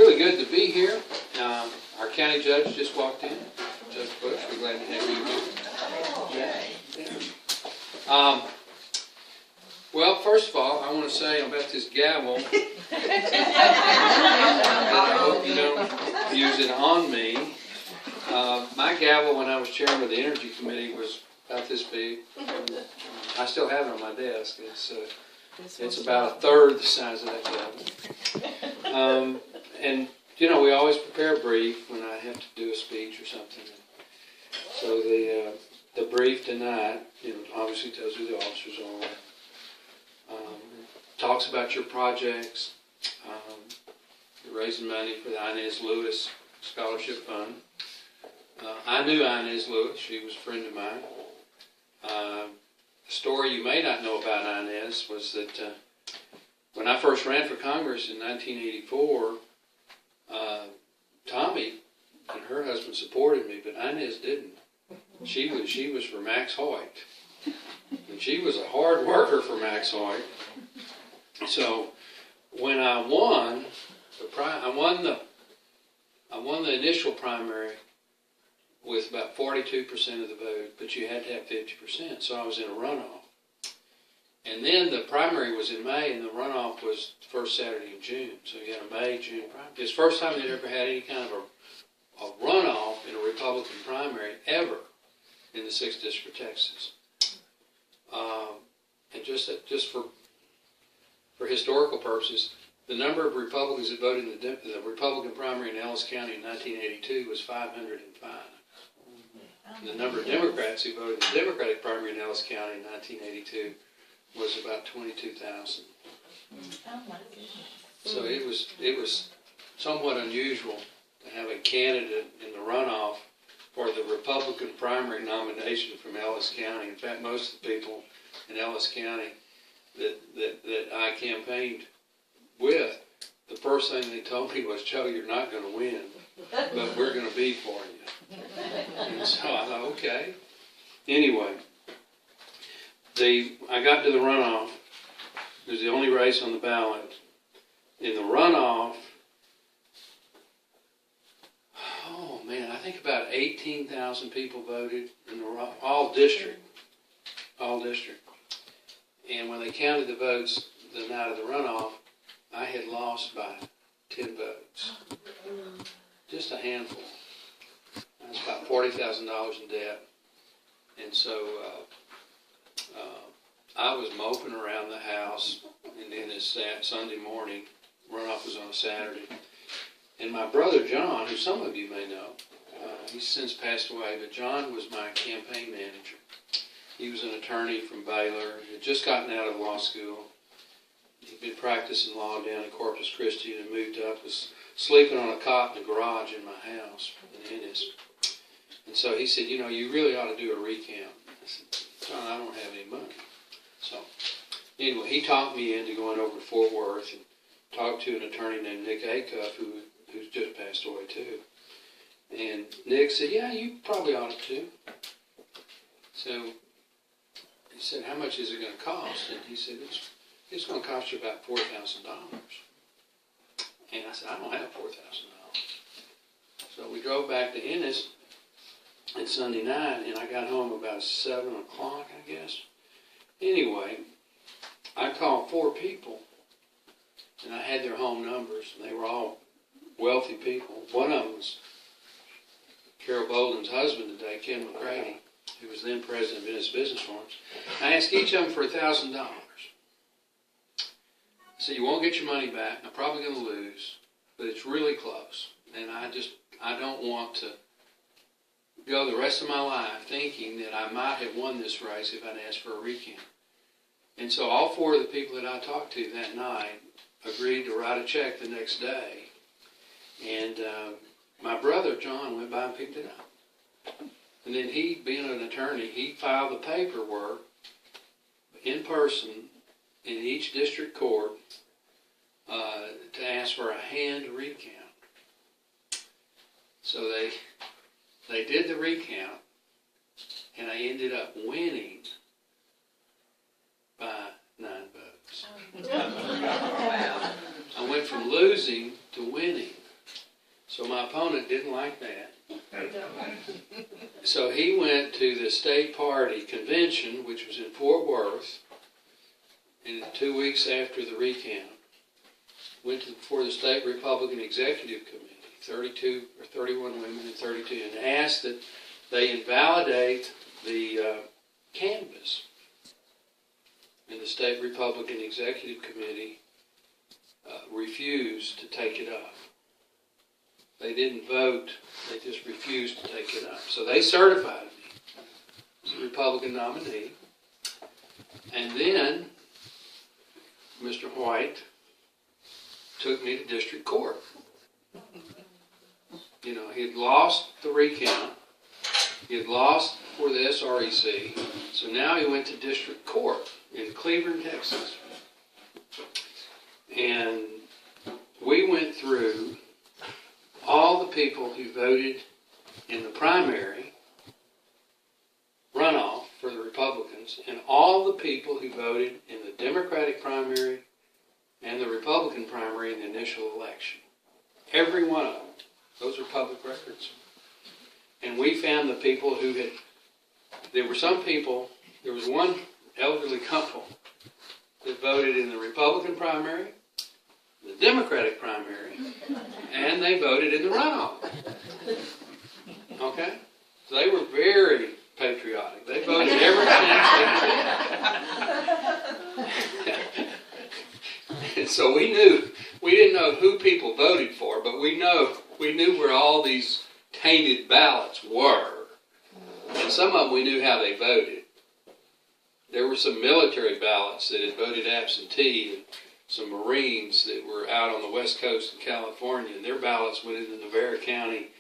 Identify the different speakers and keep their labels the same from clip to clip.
Speaker 1: Really good to be here. Our county judge just walked in, Judge Bush. We're glad to have you here. Yeah. Well, first of all, I want to say about this gavel. I hope you don't use it on me. My gavel, when I was chairman of the Energy Committee, was about this big. I still have it on my desk. It's about a third the size of that gavel. And you know, we always prepare a brief when I have to do a speech or something. So the brief tonight, you know, obviously tells who the officers are. Talks about your projects. You're raising money for the Inez Lewis Scholarship Fund. I knew Inez Lewis. She was a friend of mine. A story you may not know about Inez was that when I first ran for Congress in 1984, Tommy and her husband supported me, but Inez didn't. She was for Max Hoyt, and she was a hard worker for Max Hoyt. So when I won the initial primary with about 42% of the vote, but you had to have 50%. So I was in a runoff, and then the primary was in May, and the runoff was the first Saturday in June. So you had a May-June primary. It's the first time they'd ever had any kind of a runoff in a Republican primary ever in the 6th District of Texas. And just for historical purposes, the number of Republicans that voted in the Republican primary in Ellis County in 1982 was 505. And the number of Democrats who voted in the Democratic primary in Ellis County in 1982 was about 22,000.
Speaker 2: Oh my goodness.
Speaker 1: So it was somewhat unusual to have a candidate in the runoff for the Republican primary nomination from Ellis County. In fact, most of the people in Ellis County that I campaigned with, the first thing they told me was, "Joe, you're not going to win, but we're going to be for you." And so I thought, okay. Anyway, I got to the runoff. It was the only race on the ballot. In the runoff, oh man, I think about 18,000 people voted in the all district. And when they counted the votes the night of the runoff, I had lost by 10 votes. Just a handful. I was about $40,000 in debt. And so I was moping around the house, and then this Sunday morning, runoff was on a Saturday. And my brother John, who some of you may know, he's since passed away, but John was my campaign manager. He was an attorney from Baylor. He had just gotten out of law school. He'd been practicing law down in Corpus Christi and moved up, was sleeping on a cot in the garage in my house in Ennis. And so he said, you know, you really ought to do a recount. I said, John, I don't have any money. So anyway, he talked me into going over to Fort Worth and talked to an attorney named Nick Ecrw, who's just passed away too. And Nick said, yeah, you probably ought to. So he said, how much is it going to cost? And he said, it's going to cost you about $4,000. And I said, I don't have $4,000. So we drove back to Ennis on Sunday night, and I got home about 7 o'clock, I guess. Anyway, I called 4 people, and I had their home numbers, and they were all wealthy people. One of them was Carol Bolden's husband today, Ken McCready, who was then president of Ennis Business Farms. I asked each of them for $1,000. I said, you won't get your money back. I'm probably going to lose, but it's really close. And I don't want to go the rest of my life thinking that I might have won this race if I'd asked for a recount. And so all 4 of the people that I talked to that night agreed to write a check the next day. And my brother, John, went by and picked it up. And then he, being an attorney, he filed the paperwork in person in each district court to ask for a hand recount. So they did the recount, and I ended up winning by 9 votes.
Speaker 2: Wow.
Speaker 1: I went from losing to winning. So my opponent didn't like that. So he went to the state party convention, which was in Fort Worth, and 2 weeks after the recount, went before the state Republican Executive Committee, 32 or 31 women and 32, and asked that they invalidate the canvass. And the state Republican Executive Committee refused to take it up. They didn't vote, they just refused to take it up. So they certified me as a Republican nominee. And then Mr. White took me to district court. You know, he had lost the recount. He had lost for the SREC. So now he went to district court in Cleveland, Texas. And we went through all the people who voted in the primary runoff for the Republicans and all the people who voted in the Democratic primary and the Republican primary in the initial election. Every one of them. Those are public records. And we found the people who had, there were some people, there was one elderly couple that voted in the Republican primary, the Democratic primary, and they voted in the runoff. Okay? So they were very patriotic. They voted every chance they could. And so we didn't know who people voted for, but we knew where all these tainted ballots were. And some of them we knew how they voted. There were some military ballots that had voted absentee, and some Marines that were out on the west coast of California, and their ballots went into the Nevada County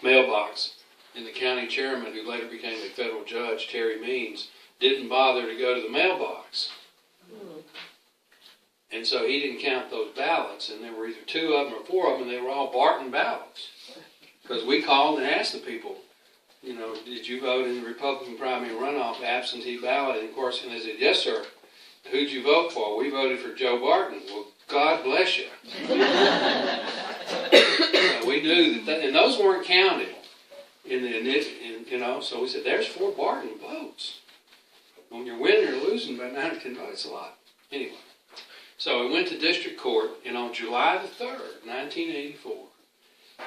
Speaker 1: mailbox. And the county chairman, who later became a federal judge, Terry Means, didn't bother to go to the mailbox. And so he didn't count those ballots, and there were either 2 of them or 4 of them, and they were all Barton ballots. Because we called and asked the people, you know, did you vote in the Republican primary runoff absentee ballot? And of course, and they said, yes, sir. Who'd you vote for? We voted for Joe Barton. Well, God bless you. We knew that, and those weren't counted in the, you know, so we said, there's 4 Barton votes. When you're winning or losing by 9 or 10 votes, it's a lot. Anyway, so we went to district court, and on July the 3rd, 1984,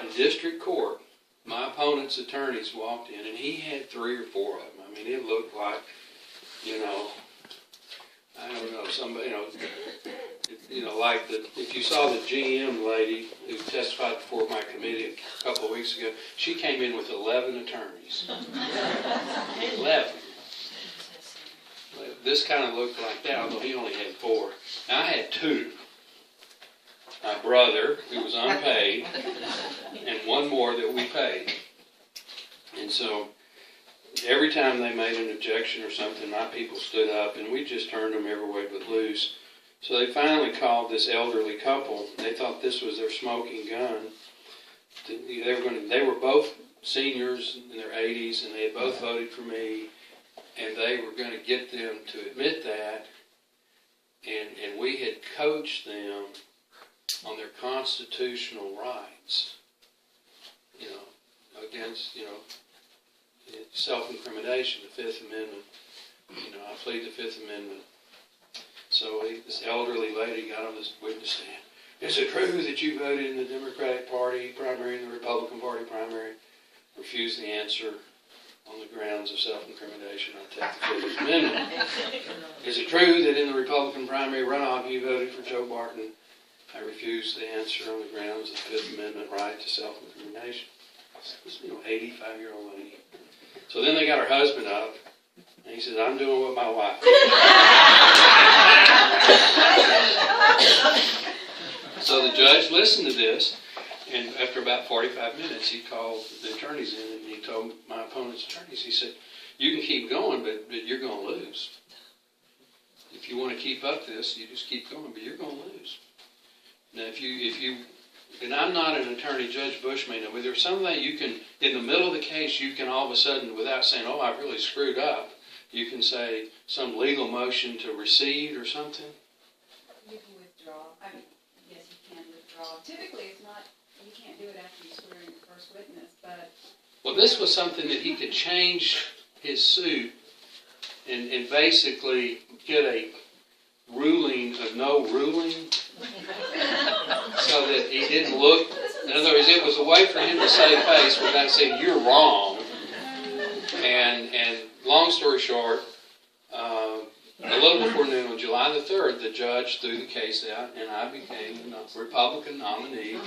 Speaker 1: in district court, my opponent's attorneys walked in, and he had 3 or 4 of them. I mean, it looked like, you know, I don't know, somebody, like if you saw the GM lady who testified before my committee a couple of weeks ago, she came in with 11 attorneys. 11. This kind of looked like that, although he only had 4. Now, I had 2. My brother, who was unpaid, and 1 more that we paid. And so every time they made an objection or something, my people stood up, and we just turned them every way but loose. So they finally called this elderly couple. They thought this was their smoking gun. They were both seniors in their 80s, and they had both voted for me, and they were going to get them to admit that. And we had coached them on their constitutional rights, against, self-incrimination, the Fifth Amendment. I plead the Fifth Amendment. So this elderly lady got on this witness stand. Is it true that you voted in the Democratic Party primary and the Republican Party primary? Refused the answer on the grounds of self-incrimination. I take the Fifth Amendment. Is it true that in the Republican primary runoff you voted for Joe Barton? I refused the answer on the grounds of the Fifth Amendment right to self-incrimination. This 85-year-old lady. So then they got her husband up, and he says, I'm doing what my wife did. So the judge listened to this, and after about 45 minutes, he called the attorneys in, and he told my opponent's attorneys, he said, you can keep going, but you're going to lose. If you want to keep up this, you just keep going, but you're going to lose. Now, if you, and I'm not an attorney, Judge Bush may know, but there's something you can, in the middle of the case, you can all of a sudden, without saying, oh, I really screwed up, you can say some legal motion to recede or something.
Speaker 3: You can withdraw. Yes, you can withdraw. withdraw. Typically, it's not, you can't do it after you swear in your first witness, but.
Speaker 1: Well, this was something that he could change his suit and basically get a ruling of no ruling so that he didn't look. In other words, it was a way for him to save face without saying, you're wrong. And long story short, a little before noon on July the 3rd, the judge threw the case out, and I became the Republican nominee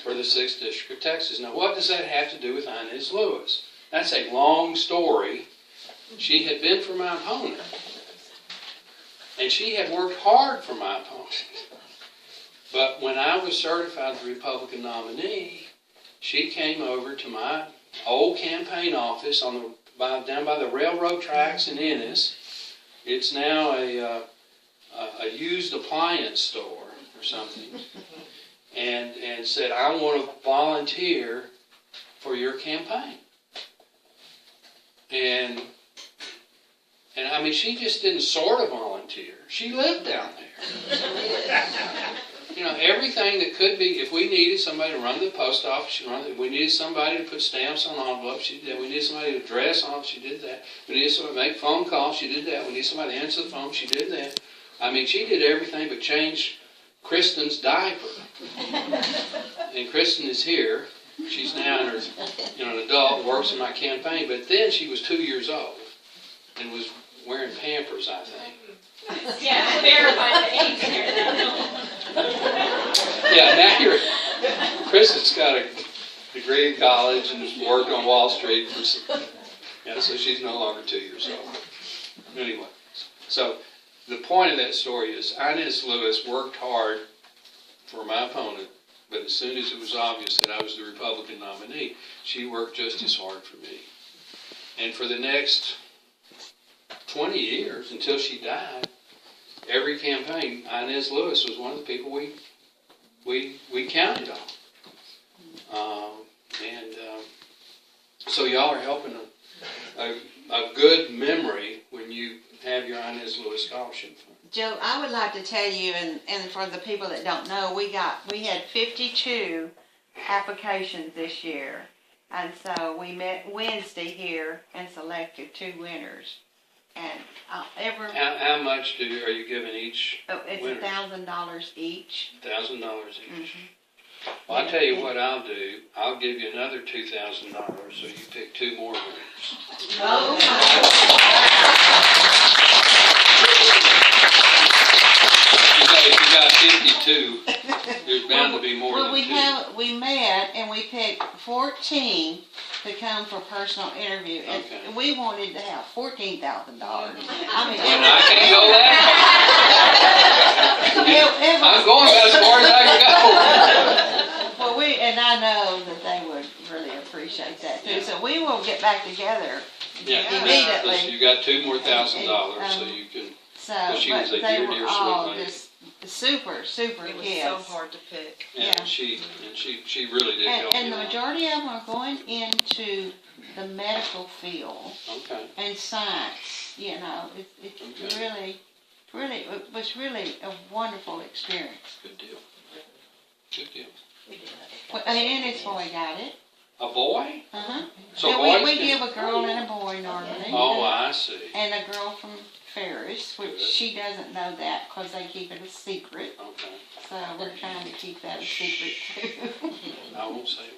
Speaker 1: for the 6th District of Texas. Now, what does that have to do with Inez Lewis? That's a long story. She had been for my opponent, and she had worked hard for my opponent. But when I was certified the Republican nominee, she came over to my old campaign office down by the railroad tracks in Ennis. It's now a used appliance store or something, and said, I want to volunteer for your campaign. And I mean, she just didn't sort of volunteer. She lived down there. You know, everything that could be, if we needed somebody to run the post office, she run it. We needed somebody to put stamps on envelopes, she did that. We needed somebody to dress on, she did that. We needed somebody to make phone calls, she did that. We needed somebody to answer the phone, she did that. I mean, she did everything but change Kristen's diaper. And Kristen is here. She's now in her, an adult, works in my campaign. But then she was 2 years old and was wearing Pampers, I think.
Speaker 2: Yeah, verify the age there.
Speaker 1: Yeah, now Kristen's got a degree in college and has worked on Wall Street so she's no longer 2 years old. Anyway, so the point of that story is Inez Lewis worked hard for my opponent, but as soon as it was obvious that I was the Republican nominee, she worked just as hard for me. And for the next 20 years, until she died, every campaign, Inez Lewis was one of the people we counted on. So y'all are helping a good memory when you have your Inez Lewis Scholarship Fund.
Speaker 4: Joe, I would like to tell you, and for the people that don't know, we had 52 applications this year. And so we met Wednesday here and selected 2 winners. And
Speaker 1: How much are you giving each
Speaker 4: it's
Speaker 1: winner?
Speaker 4: $1,000 each.
Speaker 1: $1,000 each.
Speaker 4: Mm-hmm.
Speaker 1: Well, I'll tell you what I'll do. I'll give you another $2,000 so you pick 2 more winners.
Speaker 4: Oh.
Speaker 1: If you got 52, there's bound to be more than 2.
Speaker 4: We met and we picked 14 to come for personal interview. And
Speaker 1: Okay.
Speaker 4: we wanted to have $14,000. I mean,
Speaker 1: And I can't go that far. I'm going about as far as I can go.
Speaker 4: Well, and I know that they would really appreciate that too.
Speaker 1: Yeah.
Speaker 4: So we will get back together
Speaker 1: Yeah,
Speaker 4: immediately.
Speaker 1: you got 2 more $1,000, so you can.
Speaker 4: So,
Speaker 1: She was a
Speaker 4: they
Speaker 1: dear,
Speaker 4: were
Speaker 1: dear
Speaker 4: all
Speaker 1: sweet lady.
Speaker 4: just super
Speaker 2: It was
Speaker 4: kids.
Speaker 2: so hard to pick.
Speaker 1: Yeah,
Speaker 4: Yeah.
Speaker 1: she really did help
Speaker 4: And
Speaker 1: me
Speaker 4: the
Speaker 1: a lot.
Speaker 4: majority of them are going into the medical field
Speaker 1: Okay.
Speaker 4: and science. You know, it's
Speaker 1: Okay.
Speaker 4: it was really a wonderful experience.
Speaker 1: Good deal. Good deal.
Speaker 2: We did have
Speaker 4: Well, and this boy got it.
Speaker 1: A boy?
Speaker 4: Uh-huh.
Speaker 1: So
Speaker 4: And
Speaker 1: boys
Speaker 4: we
Speaker 1: can-
Speaker 4: give a girl and a boy normally.
Speaker 1: Oh, I see.
Speaker 4: And a girl from Ferris, which
Speaker 1: Good.
Speaker 4: she doesn't know that because they keep it a secret.
Speaker 1: Okay.
Speaker 4: So we're trying to keep that a secret too.
Speaker 1: I won't say it.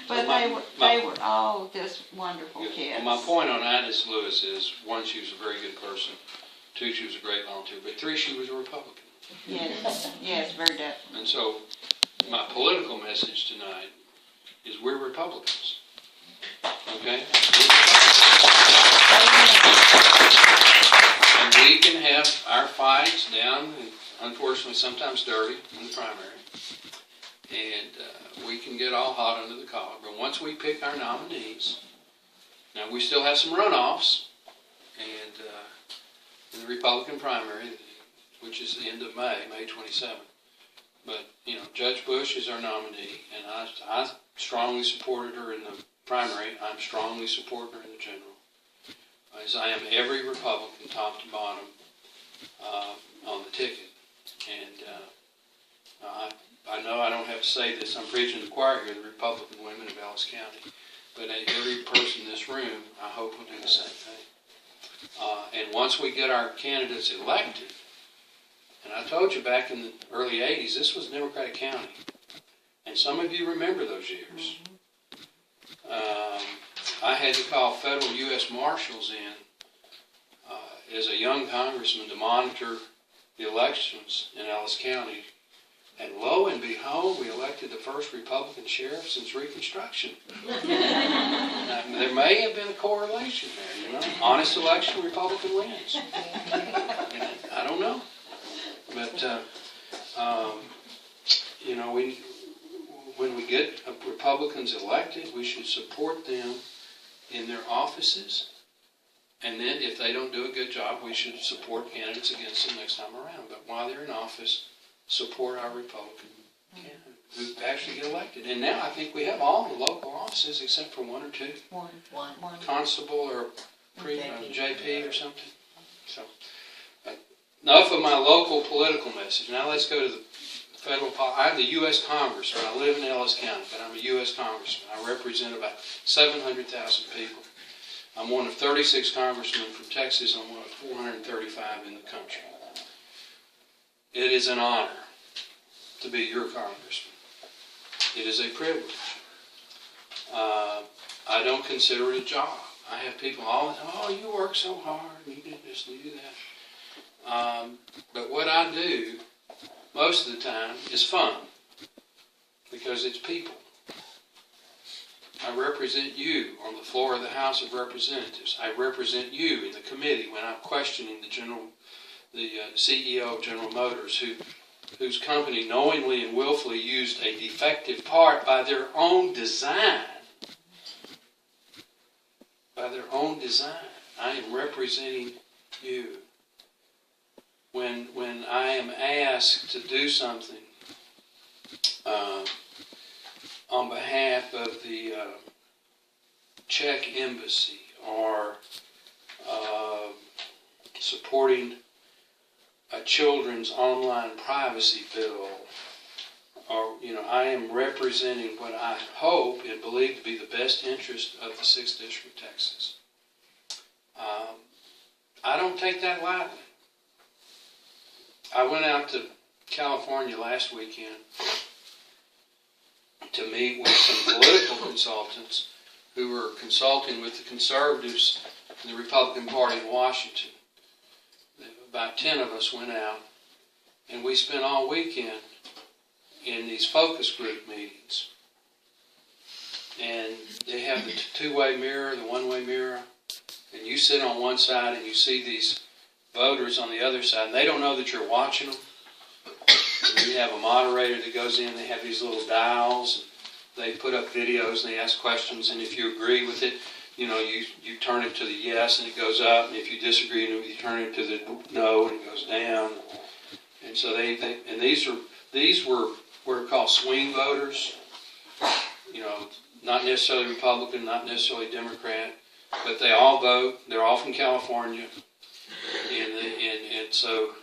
Speaker 4: But
Speaker 1: Well,
Speaker 4: they were all just wonderful
Speaker 1: Good.
Speaker 4: kids.
Speaker 1: Well, my point on Inez Lewis is, 1, she was a very good person. 2, she was a great volunteer. But 3, she was a Republican.
Speaker 4: Yes, very definitely.
Speaker 1: And so my political message tonight is we're Republicans. Okay? And we can have our fights down, and unfortunately sometimes dirty, in the primary. And we can get all hot under the collar. But once we pick our nominees, now we still have some runoffs, and in the Republican primary, which is the end of May 27th. But, Judge Bush is our nominee, and I strongly supported her in the primary. I'm strongly supporting her in the general, as I am every Republican, top to bottom, on the ticket. And to say this, I'm preaching to the choir here, the Republican women of Ellis County. But every person in this room, I hope, will do the same thing. And once we get our candidates elected, and I told you back in the early 80s, this was Democratic County. And some of you remember those years. I had to call federal U.S. Marshals in as a young congressman to monitor the elections in Ellis County. And lo and behold, we elected the first Republican sheriff since Reconstruction. Now, there may have been a correlation there, you know. Honest election, Republican wins. I don't know. But, you know, when we get Republicans elected, we should support them in their offices. And then if they don't do a good job, we should support candidates against them next time around. But while they're in office, support our Republican candidate who actually get elected. And now I think we have all the local offices except for one or two.
Speaker 2: One.
Speaker 1: Constable or JP or something. So, enough of my local political message. Now let's go to the federal. I'm the U.S. Congressman. I live in Ellis County, but I'm a U.S. Congressman. I represent about 700,000 people. I'm one of 36 congressmen from Texas. I'm one of 435 in the country. It is an honor to be your congressman. It is a privilege. I don't consider it a job. I have people all the time, oh, you work so hard, and you do this and you do that. But what I do most of the time is fun, because it's people. I represent you on the floor of the House of Representatives. I represent you in the committee when I'm questioning the CEO of General Motors, whose company knowingly and willfully used a defective part by their own design. By their own design. I am representing you. When I am asked to do something on behalf of the Czech embassy or supporting a children's online privacy bill, or, you know, I am representing what I hope and believe to be the best interest of the 6th District, Texas. I don't take that lightly. I went out to California last weekend to meet with some political consultants who were consulting with the conservatives in the Republican Party in Washington. About 10 of us went out, and we spent all weekend in these focus group meetings. And they have the two-way mirror, the one-way mirror, and you sit on one side and you see these voters on the other side, and they don't know that you're watching them. And you have a moderator that goes in, they have these little dials, and they put up videos and they ask questions, and if you agree with it, you know, you turn it to the yes and it goes up, and if you disagree, you turn it to the no and it goes down. And so these were what are called swing voters, you know, not necessarily Republican, not necessarily Democrat, but they all vote. They're all from California, and so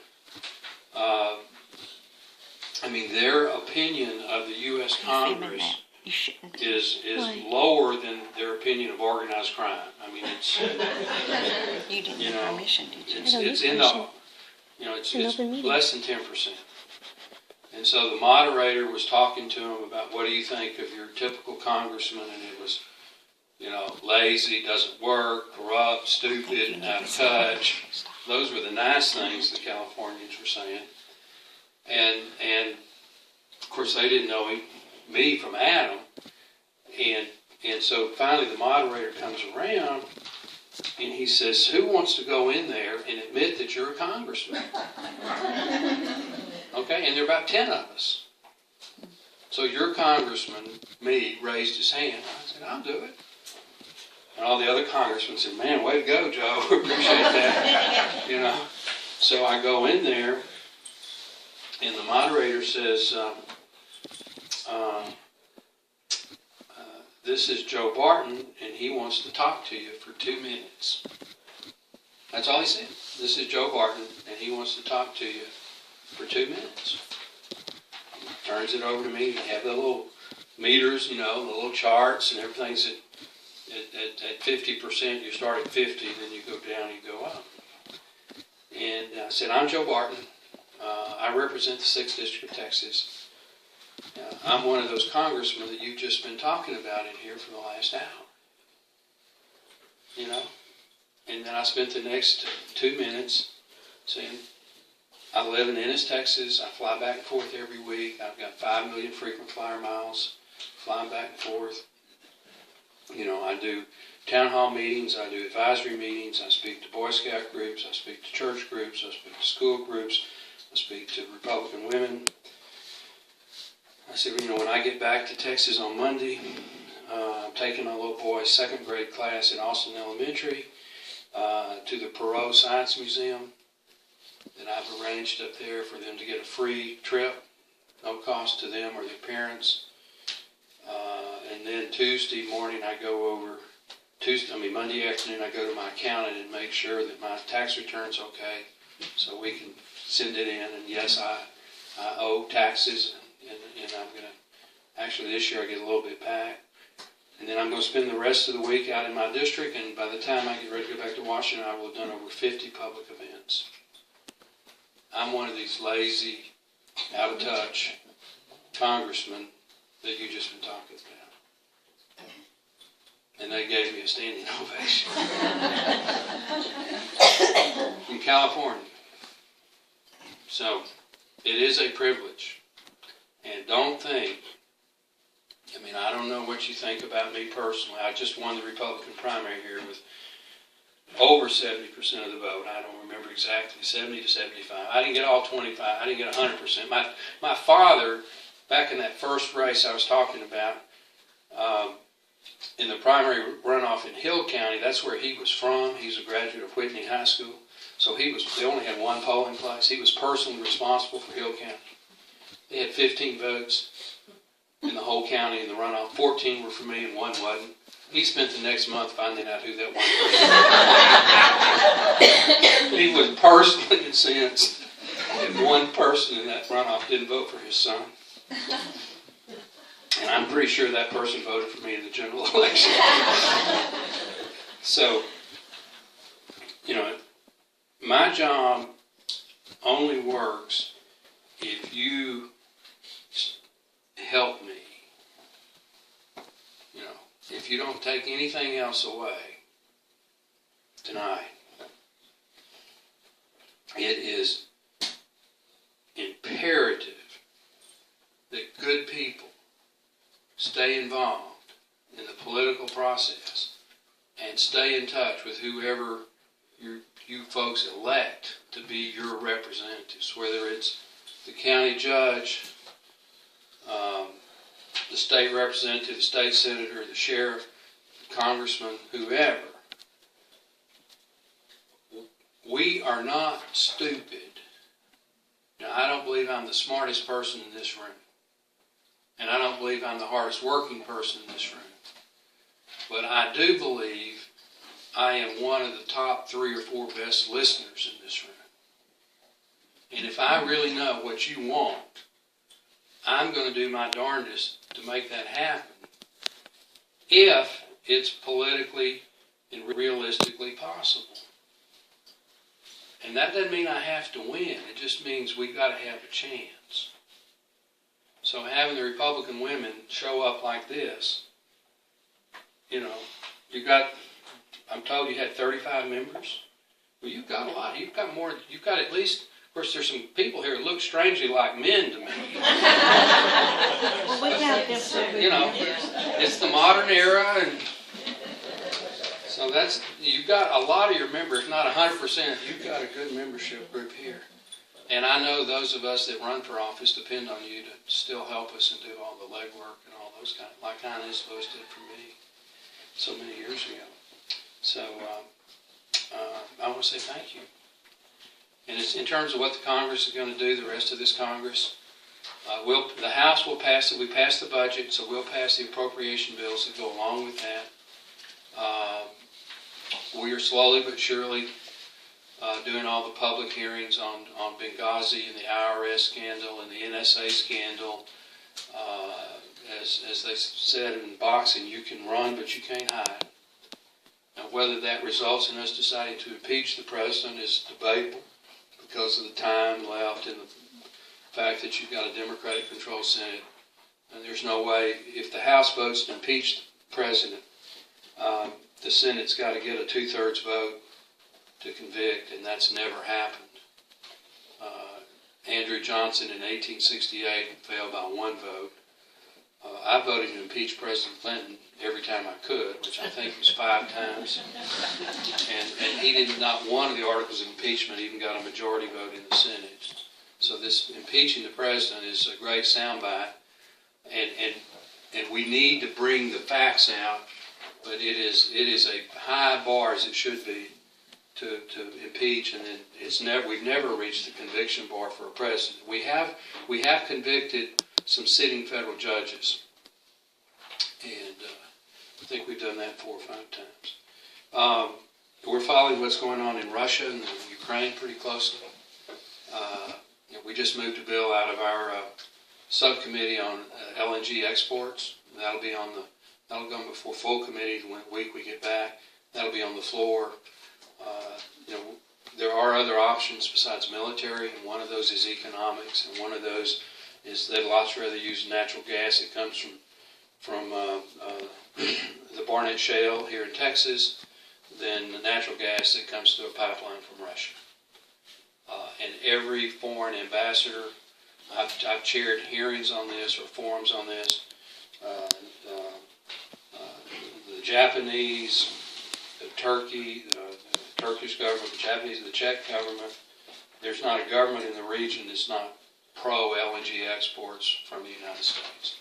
Speaker 1: I mean, their opinion of the U.S. Congress is lower than their opinion of organized crime. I mean, it's
Speaker 5: You didn't have permission, did you?
Speaker 1: it's in the, you know, it's less than 10%. And so the moderator was talking to him about, what do you think of your typical congressman? And it was, you know, lazy, doesn't work, corrupt, stupid, out of touch. Those were the nice things the Californians were saying. And of course they didn't know me from Adam. And so finally the moderator comes around and he says, who wants to go in there and admit that you're a congressman? Okay, and there are about 10 of us. So your congressman, me, raised his hand. I said, I'll do it. And all the other congressmen said, man, way to go, Joe. Appreciate that. You know. So I go in there, and the moderator says, this is Joe Barton, and he wants to talk to you for 2 minutes. That's all he said. This is Joe Barton, and he wants to talk to you for 2 minutes. Turn turns it over to me. They have the little meters, you know, the little charts, and everything's at 50%. You start at 50, then you go down, you go up. And I said, I'm Joe Barton. I represent the 6th District of Texas. I'm one of those congressmen that you've just been talking about in here for the last hour. You know? And then I spent the next 2 minutes saying, I live in Ennis, Texas. I fly back and forth every week. I've got 5 million frequent flyer miles, flying back and forth. You know, I do town hall meetings, I do advisory meetings, I speak to Boy Scout groups, I speak to church groups, I speak to school groups, I speak to Republican women. I said, you know, when I get back to Texas on Monday, I'm taking my little boy's 2nd grade class at Austin Elementary to the Perot Science Museum that I've arranged up there for them to get a free trip, no cost to them or their parents. And then Tuesday morning I go over, Monday afternoon I go to my accountant and make sure that my tax return's okay so we can send it in. And yes, I owe taxes, and I'm going to, actually this year I get a little bit back. And then I'm going to spend the rest of the week out in my district, and by the time I get ready to go back to Washington, I will have done over 50 public events. I'm one of these lazy, out of touch congressmen that you just been talking about. And they gave me a standing ovation. From California. So, it is a privilege. And don't think, I don't know what you think about me personally. I just won the Republican primary here with over 70% of the vote. I don't remember exactly, 70 to 75. I didn't get all 25. I didn't get 100%. My father, back in that first race I was talking about, in the primary runoff in Hill County, that's where he was from. He's a graduate of Whitney High School. So they only had one polling place. He was personally responsible for Hill County. They had 15 votes in the whole county in the runoff. 14 were for me and 1 wasn't. He spent the next month finding out who that was. He was personally incensed that one person in that runoff didn't vote for his son. And I'm pretty sure that person voted for me in the general election. So, you know, my job only works if you help me. You know, if you don't take anything else away tonight, it is imperative that good people stay involved in the political process and stay in touch with whoever you folks elect to be your representatives, whether it's the county judge, the state representative, the state senator, the sheriff, the congressman, whoever. We are not stupid. Now, I don't believe I'm the smartest person in this room. And I don't believe I'm the hardest working person in this room. But I do believe I am one of the top 3 or 4 best listeners in this room. And if I really know what you want, I'm going to do my darndest to make that happen. If it's politically and realistically possible. And that doesn't mean I have to win. It just means we've got to have a chance. So having the Republican women show up like this, you know, I'm told you had 35 members. Well, you've got a lot. You've got more. You've got at least, of course, there's some people here that look strangely like men to me.
Speaker 4: Well, we got them too.
Speaker 1: You know, it's the modern era, and so you've got a lot of your members, not 100%. You've got a good membership group here. And I know those of us that run for office depend on you to still help us and do all the legwork and all those kind of, like Ines Lewis did for me so many years ago. So I want to say thank you. And it's in terms of what the Congress is going to do, the rest of this Congress, the House will pass it. We passed the budget, so we'll pass the appropriation bills that go along with that. We are slowly but surely doing all the public hearings on Benghazi and the IRS scandal and the NSA scandal As they said in boxing, you can run, but you can't hide. Now, whether that results in us deciding to impeach the president is debatable because of the time left and the fact that you've got a Democratic-controlled Senate. And there's no way, if the House votes to impeach the president, the Senate's got to get a 2/3 vote to convict, and that's never happened. Andrew Johnson in 1868 failed by 1 vote. I voted to impeach President Clinton every time I could, which I think was 5 times. And he did not one of the articles of impeachment even got a majority vote in the Senate. So this impeaching the president is a great soundbite, and we need to bring the facts out, but it is a high bar, as it should be, to impeach, and then we've never reached the conviction bar for a president. We have convicted some sitting federal judges, and I think we've done that 4 or 5 times. We're following what's going on in Russia and Ukraine pretty closely. We just moved a bill out of our subcommittee on LNG exports. That'll go before full committee the week we get back. That'll be on the floor. There are other options besides military, and one of those is economics, and one of those is they'd lots rather use natural gas that comes from the Barnett Shale here in Texas than the natural gas that comes through a pipeline from Russia. And every foreign ambassador, I've chaired hearings on this or forums on this. The Japanese, the Turkey, the Turkish government, the Japanese, the Czech government. There's not a government in the region that's not pro-LNG exports from the United States.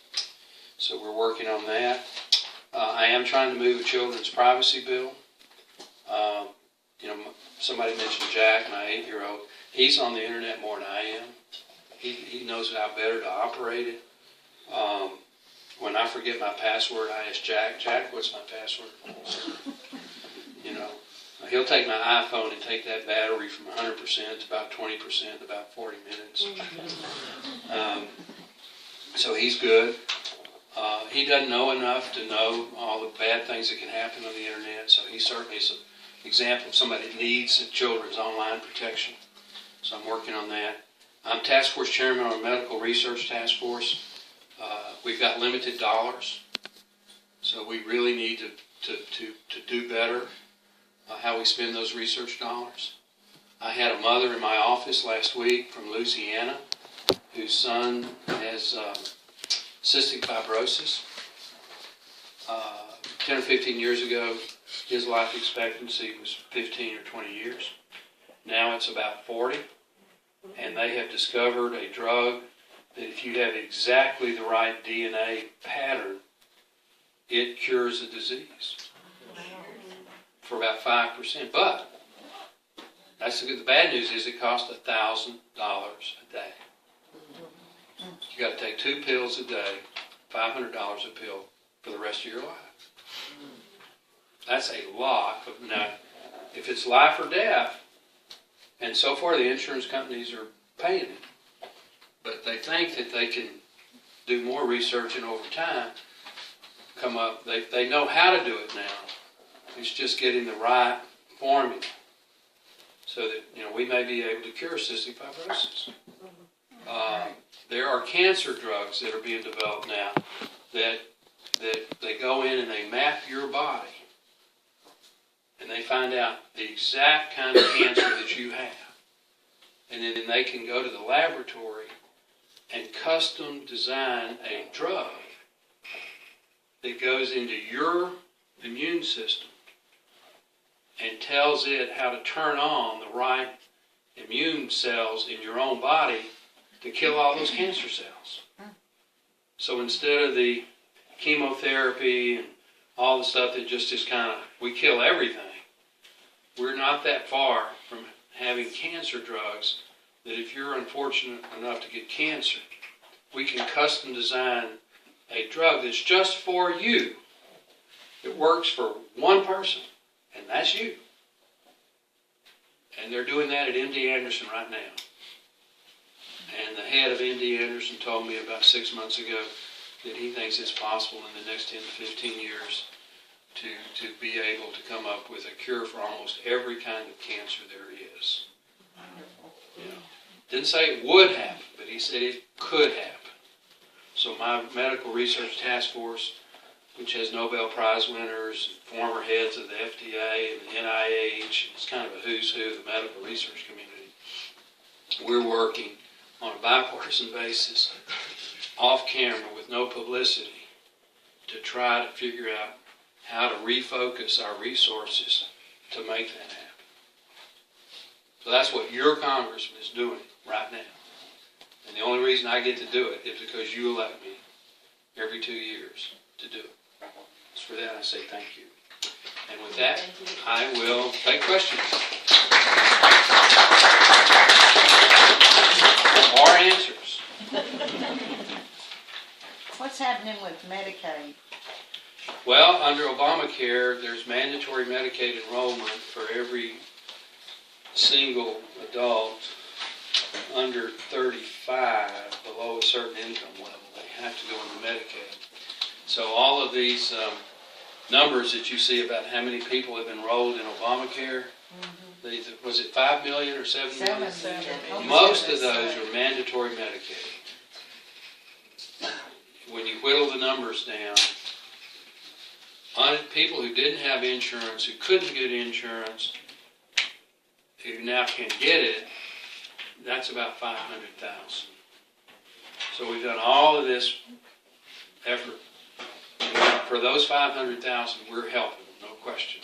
Speaker 1: So we're working on that. I am trying to move a children's privacy bill. Somebody mentioned Jack, my 8-year-old. He's on the internet more than I am. He knows how better to operate it. When I forget my password, I ask Jack, what's my password? He'll take my iPhone and take that battery from 100% to about 20% in about 40 minutes. So he's good. He doesn't know enough to know all the bad things that can happen on the internet, so he certainly is an example of somebody that needs children's online protection. So I'm working on that. I'm task force chairman on a medical research task force. We've got limited dollars, so we really need to do better how we spend those research dollars. I had a mother in my office last week from Louisiana whose son has cystic fibrosis. 10 or 15 years ago, his life expectancy was 15 or 20 years. Now it's about 40, and they have discovered a drug that if you have exactly the right DNA pattern, it cures the disease for about 5%. But the bad news is it costs $1,000 a day. You got to take 2 pills a day, $500 a pill for the rest of your life. That's a lot. Now, if it's life or death, and so far the insurance companies are paying it, but they think that they can do more research and over time come up. They know how to do it now. It's just getting the right formula so that we may be able to cure cystic fibrosis. There are cancer drugs that are being developed now that they go in and they map your body and they find out the exact kind of cancer that you have. And then they can go to the laboratory and custom design a drug that goes into your immune system and tells it how to turn on the right immune cells in your own body to kill all those cancer cells. So instead of the chemotherapy and all the stuff that just is kind of, we kill everything, we're not that far from having cancer drugs that if you're unfortunate enough to get cancer, we can custom design a drug that's just for you. It works for one person, and that's you. And they're doing that at MD Anderson right now. And the head of MD Anderson told me about 6 months ago that he thinks it's possible in the next 10 to 15 years to be able to come up with a cure for almost every kind of cancer there is. Yeah. Didn't say it would happen, but he said it could happen. So my medical research task force, which has Nobel Prize winners, former heads of the FDA and the NIH, it's kind of a who's who of the medical research community. We're working on a bipartisan basis, off camera with no publicity, to try to figure out how to refocus our resources to make that happen. So that's what your congressman is doing right now. And the only reason I get to do it is because you elect me every 2 years to do it. So for that I say thank you. And with that, I will take questions. Or answers.
Speaker 4: What's happening with Medicaid?
Speaker 1: Well, under Obamacare, there's mandatory Medicaid enrollment for every single adult under 35 below a certain income level. They have to go into Medicaid. So all of these numbers that you see about how many people have enrolled in Obamacare, was it 5 million or 7 million?
Speaker 4: 7 million.
Speaker 1: Most of those are mandatory Medicaid. When you whittle the numbers down, on people who didn't have insurance, who couldn't get insurance, who now can get it, that's about 500,000. So we've done all of this effort. For those 500,000, we're helping them, no question.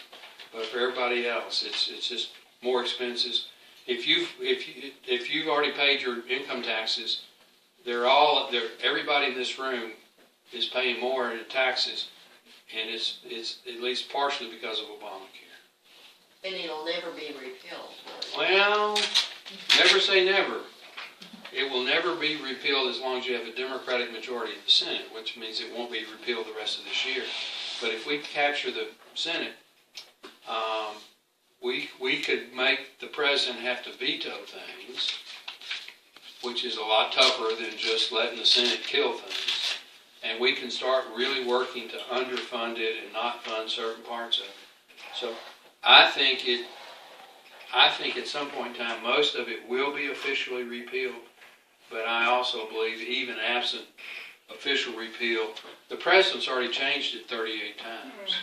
Speaker 1: But for everybody else, it's just more expenses. If you've already paid your income taxes, everybody in this room is paying more in taxes, and it's at least partially because of Obamacare.
Speaker 6: And it'll never be repealed.
Speaker 1: Well, never say never. It will never be repealed as long as you have a Democratic majority in the Senate, which means it won't be repealed the rest of this year. But if we capture the Senate, we could make the president have to veto things, which is a lot tougher than just letting the Senate kill things. And we can start really working to underfund it and not fund certain parts of it. So I think at some point in time, most of it will be officially repealed. But I also believe even absent official repeal, the president's already changed it 38 times.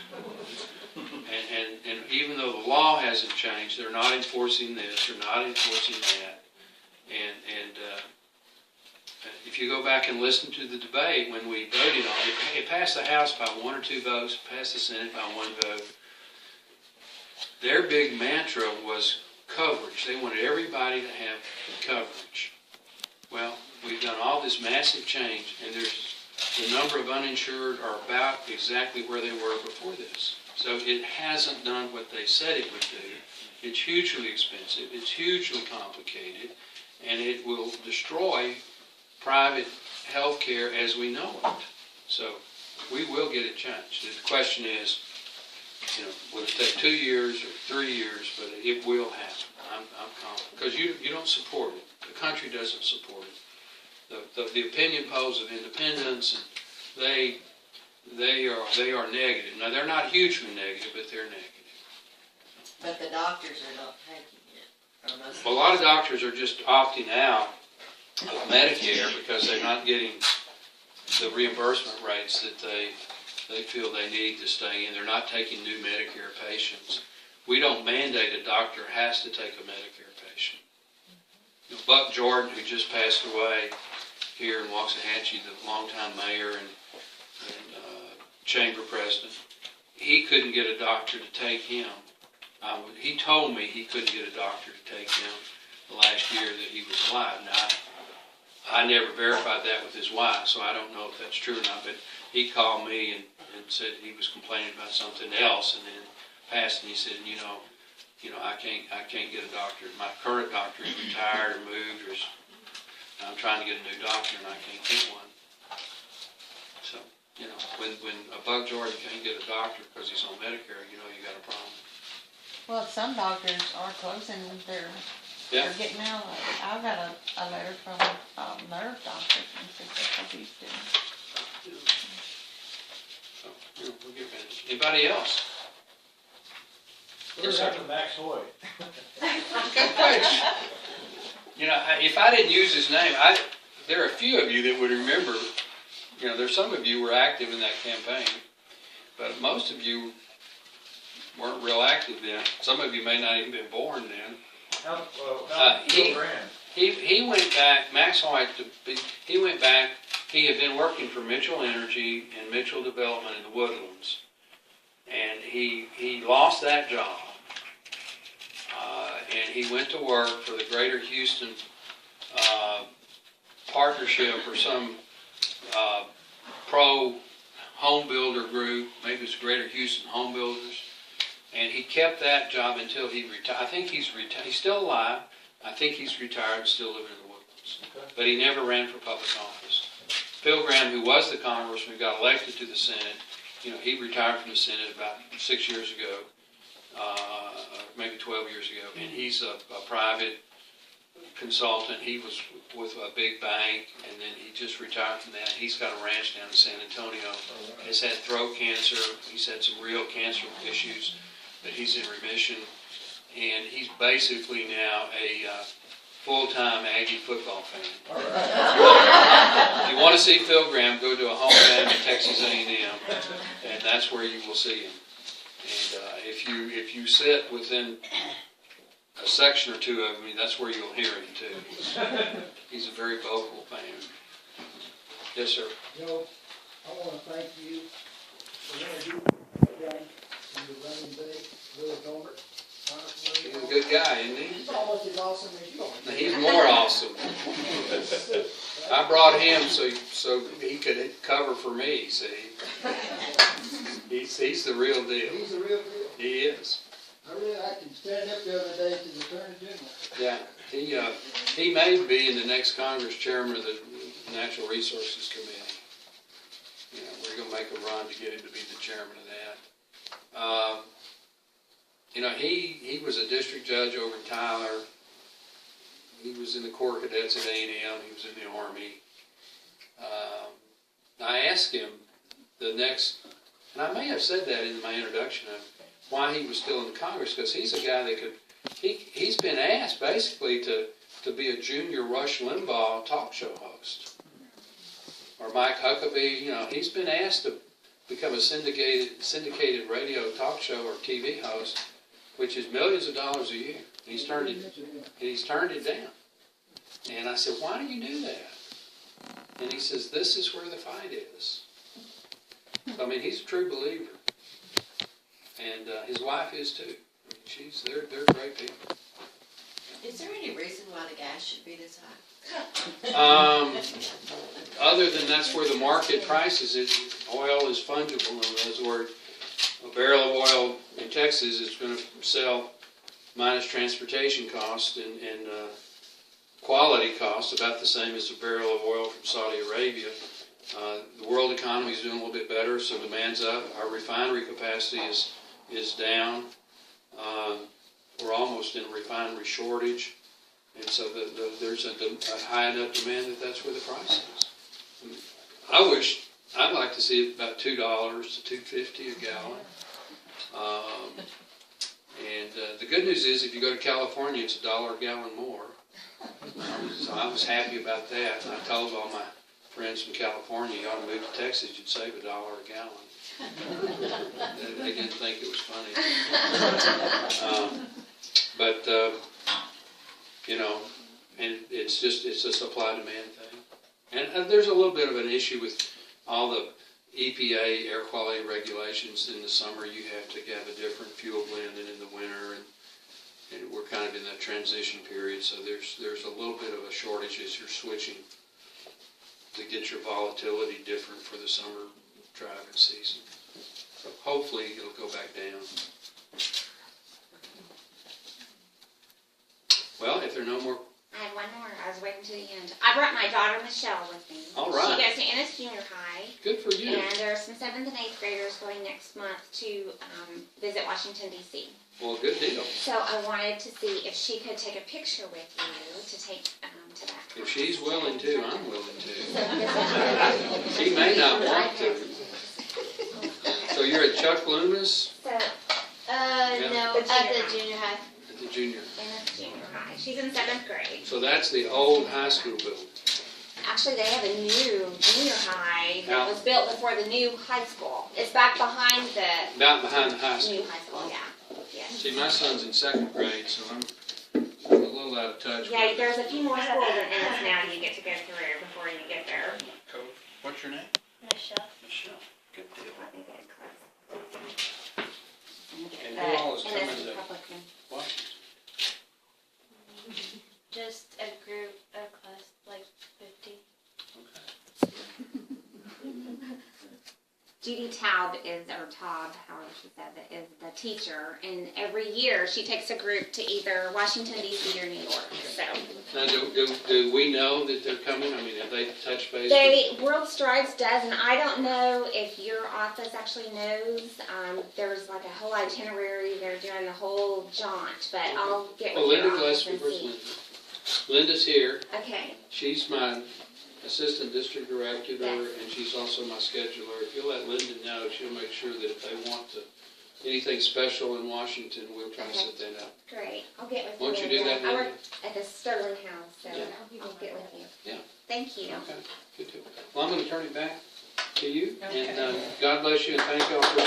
Speaker 1: And even though the law hasn't changed, they're not enforcing this, they're not enforcing that. And if you go back and listen to the debate when we voted on it, it passed the House by 1 or 2 votes, passed the Senate by 1 vote. Their big mantra was coverage. They wanted everybody to have coverage. Well, we've done all this massive change, and the number of uninsured are about exactly where they were before this. So it hasn't done what they said it would do. It's hugely expensive, it's hugely complicated, and it will destroy private health care as we know it. So we will get it changed. The question is, will it take 2 years or 3 years, but it will happen. I'm confident. Because you don't support it. The country doesn't support it. The opinion polls of independents, and they are negative. Now they're not hugely negative, but they're negative.
Speaker 6: But the doctors are not taking it.
Speaker 1: Well, a lot of doctors are just opting out of Medicare because they're not getting the reimbursement rates that they feel they need to stay in. They're not taking new Medicare patients. We don't mandate a doctor has to take a Medicare patient. Buck Jordan, who just passed away here in Waxahachie, the longtime mayor and chamber president, he couldn't get a doctor to take him. He told me he couldn't get a doctor to take him the last year that he was alive. Now, I never verified that with his wife, so I don't know if that's true or not, but he called me and said he was complaining about something else, and then passed, and he said, I can't get a doctor. My current doctor is retired or moved, or I'm trying to get a new doctor, and I can't get one. So, when a Buck Jordan can't get a doctor because he's on Medicare, you got a problem.
Speaker 4: Well, some doctors are closing their
Speaker 1: Yeah.
Speaker 4: Or get mail loaded. I got a letter from nerve doctor and said that's what he's doing.
Speaker 1: So, we'll get finished. Anybody else? Yes, sir.
Speaker 7: Max Hoyt.
Speaker 1: Good place. If I didn't use his name, there are a few of you that would remember. There's some of you were active in that campaign, but most of you weren't real active then. Some of you may not even been born then. He went back. Max White. He went back. He had been working for Mitchell Energy and Mitchell Development in the Woodlands, and he lost that job. And he went to work for the Greater Houston Partnership or some pro home builder group. Maybe it's Greater Houston Home Builders. And he kept that job until he retired. I think he's retired. He's still alive. I think he's retired and still living in the Woodlands. Okay. But he never ran for public office. Phil Graham, who was the congressman who got elected to the Senate, he retired from the Senate about 6 years ago. Maybe 12 years ago, and he's a private consultant. He was with a big bank, and then he just retired from that. He's got a ranch down in San Antonio. He's had throat cancer. He's had some real cancer issues, but he's in remission, and he's basically now a full-time Aggie football fan. If you want to see Phil Graham, go to a home game at Texas A&M, and that's where you will see him. And if you sit within a section or two of him, that's where you'll hear him too. He's a very vocal fan. Yes, sir.
Speaker 8: Joe, I want to thank you for what you have done in your running big, Willie Colbert.
Speaker 1: He's a good guy, isn't he?
Speaker 8: He's almost as awesome as you are.
Speaker 1: He's more awesome. I brought him so he could cover for me. See, he's the real deal.
Speaker 8: He's the real deal.
Speaker 1: He is.
Speaker 8: I can stand up the other day to the Attorney General.
Speaker 1: Yeah, he may be in the next Congress chairman of the Natural Resources Committee. We're going to make a run to get him to be the chairman of that. He was a district judge over in Tyler. He was in the Corps of Cadets at A&M. He was in the Army. I asked him and I may have said that in my introduction of why he was still in the Congress, because he's a guy that he's been asked basically to be a junior Rush Limbaugh talk show host. Or Mike Huckabee, he's been asked to become a syndicated radio talk show or TV host, which is millions of dollars a year. He's turned it down. And I said, why do you do that? And he says, this is where the fight is. So, he's a true believer. And his wife is too. They're great people.
Speaker 6: Is there any reason why the gas should be this high?
Speaker 1: Other than that's where the market price is. Oil is fungible. In other words, a barrel of oil in Texas is going to sell minus transportation cost and quality cost about the same as a barrel of oil from Saudi Arabia. The world economy is doing a little bit better, so demand's up. Our refinery capacity is down. We're almost in a refinery shortage, and so there's a high enough demand that's where the price is. I'd like to see it about $2 to $2.50 a gallon. And the good news is, if you go to California, it's $1 a gallon more. So I was happy about that. And I told all my friends from California, you ought to move to Texas, you'd save $1 a gallon. They didn't think it was funny. And it's a supply-demand thing. And there's a little bit of an issue with all the EPA air quality regulations. In the summer, you have to have a different fuel blend than in the winter, and we're kind of in that transition period. So there's a little bit of a shortage as you're switching to get your volatility different for the summer driving season. So hopefully it'll go back down. Well, if there are no more.
Speaker 9: I have one more. I was waiting to the end. I brought my daughter Michelle with me.
Speaker 1: All right.
Speaker 9: She does
Speaker 7: to Ennis Junior High,
Speaker 1: Good for you.
Speaker 7: and there are some 7th and 8th graders going next month to visit Washington, D.C.
Speaker 1: Well, good deal.
Speaker 7: So I wanted to see if she could take a picture with you to take to that.
Speaker 1: If she's willing to, I'm willing to.
Speaker 7: So
Speaker 1: She may not want to. So you're at Chuck Loomis
Speaker 7: no,
Speaker 2: The
Speaker 7: at
Speaker 2: junior
Speaker 7: the junior high.
Speaker 1: at the junior.
Speaker 7: Ennis Junior High. She's in 7th grade.
Speaker 1: So that's the old high school building.
Speaker 7: Actually, they have a new junior high that
Speaker 1: Yeah.
Speaker 7: was built before the new high school. It's back behind the
Speaker 1: About behind the high school.
Speaker 7: new high school, yeah. Yes.
Speaker 1: See, my son's in 2nd grade, so I'm a little out of touch.
Speaker 7: Yeah,
Speaker 1: with
Speaker 7: there's a few more schools in Ennis now you get to go through before you get there.
Speaker 1: Coach. What's your name?
Speaker 7: Michelle.
Speaker 1: Michelle. Good deal.
Speaker 7: Let me get close.
Speaker 1: And who all is coming
Speaker 7: Ennis
Speaker 1: to
Speaker 7: Republican.
Speaker 1: Washington?
Speaker 2: Just a group, a class, like 50.
Speaker 7: Judy Taub or Taub, however she says it, is the teacher, and every year she takes a group to either Washington D.C. or New York. So
Speaker 1: Now, do we know that they're coming? I mean, have they touched base?
Speaker 7: World Strides does, and I don't know if your office actually knows. There's like a whole itinerary. They're doing the whole jaunt, but I'll get with
Speaker 1: Well,
Speaker 7: your
Speaker 1: Linda
Speaker 7: office
Speaker 1: Gillespie,
Speaker 7: and
Speaker 1: where's
Speaker 7: see.
Speaker 1: Linda? Linda's here.
Speaker 7: Okay.
Speaker 1: She's my assistant district director,
Speaker 7: Yes.
Speaker 1: and she's also my scheduler. If you'll let Linda know, she'll make sure that if they want anything special in Washington, we'll try to
Speaker 7: Okay.
Speaker 1: set that up.
Speaker 7: Great. I'll get with
Speaker 1: Won't you do
Speaker 7: Linda.
Speaker 1: that,
Speaker 7: I
Speaker 1: Linda?
Speaker 7: work at the Sterling House, so
Speaker 1: Yeah.
Speaker 7: I'll get with you.
Speaker 1: Yeah.
Speaker 7: Thank you.
Speaker 1: Okay, good deal. Well, I'm going to turn it back to you,
Speaker 2: Okay.
Speaker 1: and God bless you, and thank y'all for